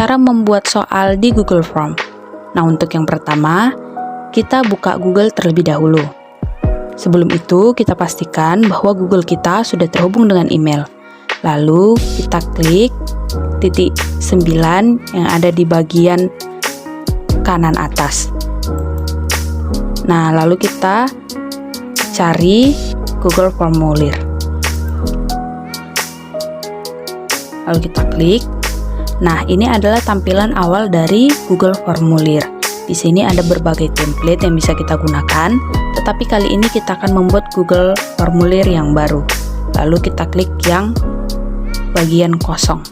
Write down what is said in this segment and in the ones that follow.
cara membuat soal di Google Form. Nah, untuk yang pertama, kita buka Google terlebih dahulu. Sebelum itu, kita pastikan bahwa Google kita sudah terhubung dengan email. Lalu, kita klik titik 9 yang ada di bagian kanan atas. Nah, lalu kita cari Google Formulir. Lalu kita klik. Nah, ini adalah tampilan awal dari Google Formulir. Di sini ada berbagai template yang bisa kita gunakan, tetapi kali ini kita akan membuat Google Formulir yang baru. Lalu kita klik yang bagian kosong.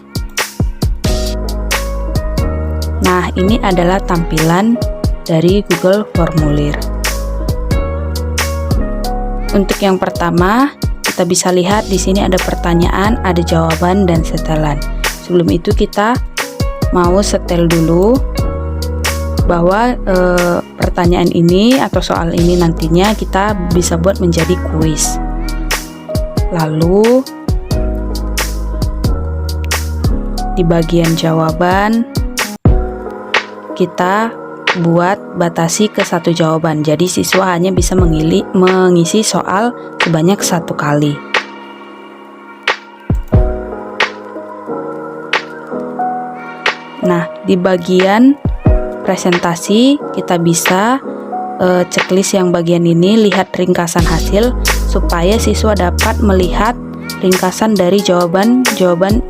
Nah, ini adalah tampilan dari Google Formulir. Untuk yang pertama, kita bisa lihat di sini ada pertanyaan, ada jawaban, dan setelan. Sebelum itu kita mau setel dulu bahwa pertanyaan ini atau soal ini nantinya kita bisa buat menjadi kuis. Lalu di bagian jawaban kita buat batasi ke satu jawaban, jadi siswa hanya bisa mengisi soal sebanyak satu kali. Nah, di bagian presentasi kita bisa checklist yang bagian ini, lihat ringkasan hasil supaya siswa dapat melihat ringkasan dari jawaban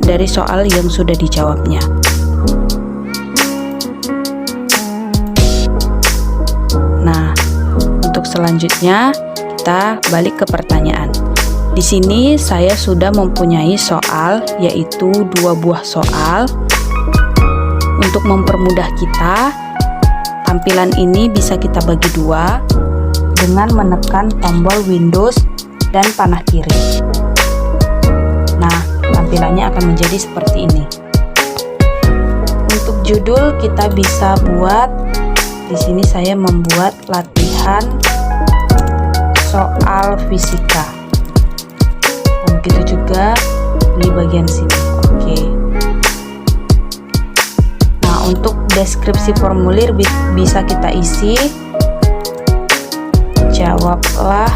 dari soal yang sudah dijawabnya. Nah, untuk selanjutnya kita balik ke pertanyaan. Di sini saya sudah mempunyai soal, yaitu 2 buah soal. Untuk mempermudah kita, tampilan ini bisa kita bagi 2 dengan menekan tombol Windows dan panah kiri. Nah, tampilannya akan menjadi seperti ini. Untuk judul kita bisa buat, di sini saya membuat latihan soal fisika. Dan begitu juga di bagian sini. Oke. Nah, untuk deskripsi formulir bisa kita isi, jawablah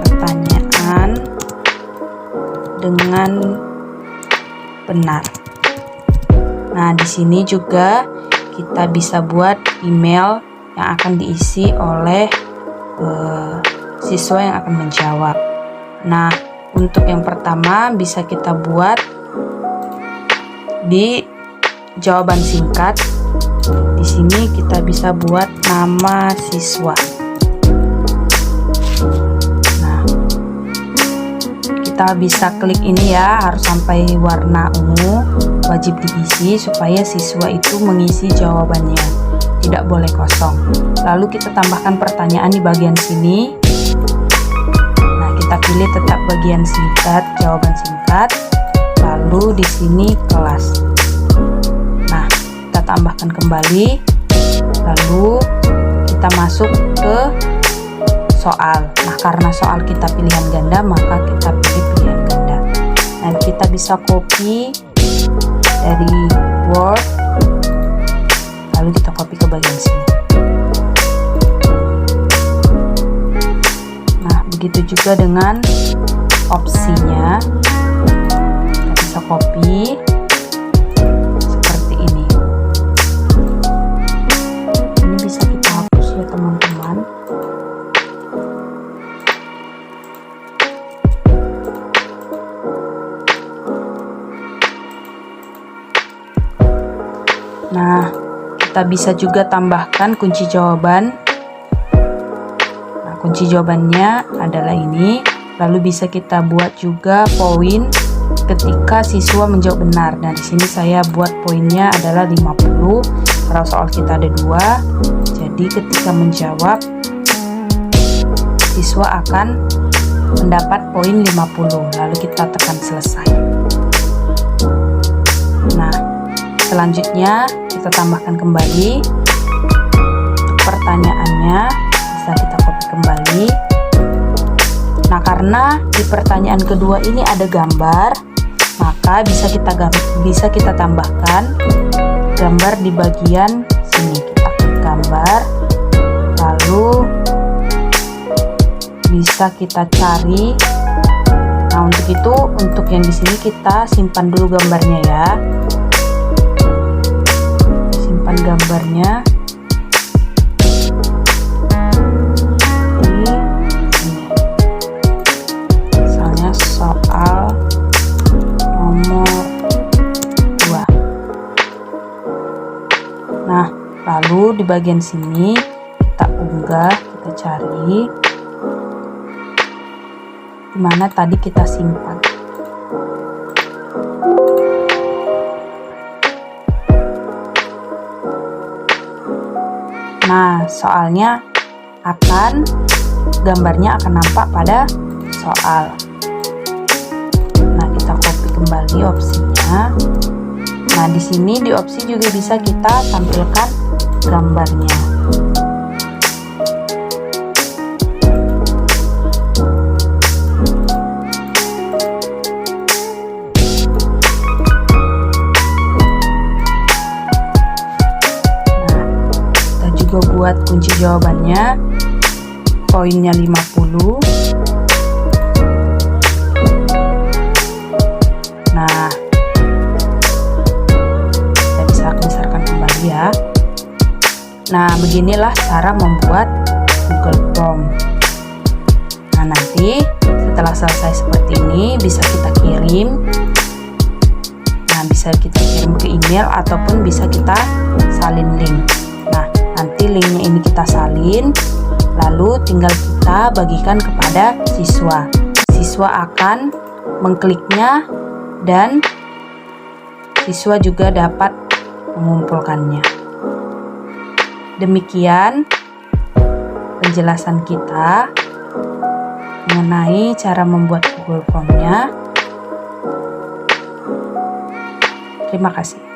pertanyaan dengan benar. Nah, di sini juga kita bisa buat email yang akan diisi oleh siswa yang akan menjawab. Nah, untuk yang pertama bisa kita buat di jawaban singkat. Di sini kita bisa buat nama siswa. Nah, kita bisa klik ini ya, harus sampai warna ungu, wajib diisi supaya siswa itu mengisi jawabannya, tidak boleh kosong. Lalu kita tambahkan pertanyaan di bagian sini. Nah, kita pilih tetap bagian singkat, jawaban singkat. Lalu di sini kelas. Nah, kita tambahkan kembali. Lalu kita masuk ke soal. Nah, karena soal kita pilihan ganda, maka kita pilih pilihan ganda. Nah, kita bisa copy dari Word, lalu kita copy ke bagian sini. Nah, begitu juga dengan opsinya, kita bisa copy seperti ini. Ini bisa kita hapus ya teman-teman. Nah, kita bisa juga tambahkan kunci jawaban. Nah, kunci jawabannya adalah ini. Lalu bisa kita buat juga poin ketika siswa menjawab benar. Nah, di sini saya buat poinnya adalah 50. Karena soal kita ada 2. Jadi ketika menjawab, siswa akan mendapat poin 50. Lalu kita tekan selesai. Nah, selanjutnya kita tambahkan kembali untuk pertanyaannya, bisa kita copy kembali. Nah, karena di pertanyaan kedua ini ada gambar, maka bisa kita tambahkan gambar di bagian sini. Kita klik gambar, lalu bisa kita cari. Nah, untuk yang di sini kita simpan dulu gambarnya ya. Simpan gambarnya. Ini. Misalnya soal nomor 2. Nah, lalu di bagian sini kita unggah, kita cari di mana tadi kita simpan. Nah, soalnya gambarnya akan nampak pada soal. Nah, kita copy kembali opsinya. Nah, di sini di opsi juga bisa kita tampilkan gambarnya. Buat kunci jawabannya, poinnya 50. Nah, kita bisa besarkan kembali ya. Nah, beginilah cara membuat Google Form. Nah, nanti setelah selesai seperti ini bisa kita kirim. Nah, bisa kita kirim ke email ataupun bisa kita salin link. Nah, nanti linknya ini kita salin, lalu tinggal kita bagikan kepada siswa. Siswa akan mengkliknya dan siswa juga dapat mengumpulkannya. Demikian penjelasan kita mengenai cara membuat Google Form-nya. Terima kasih.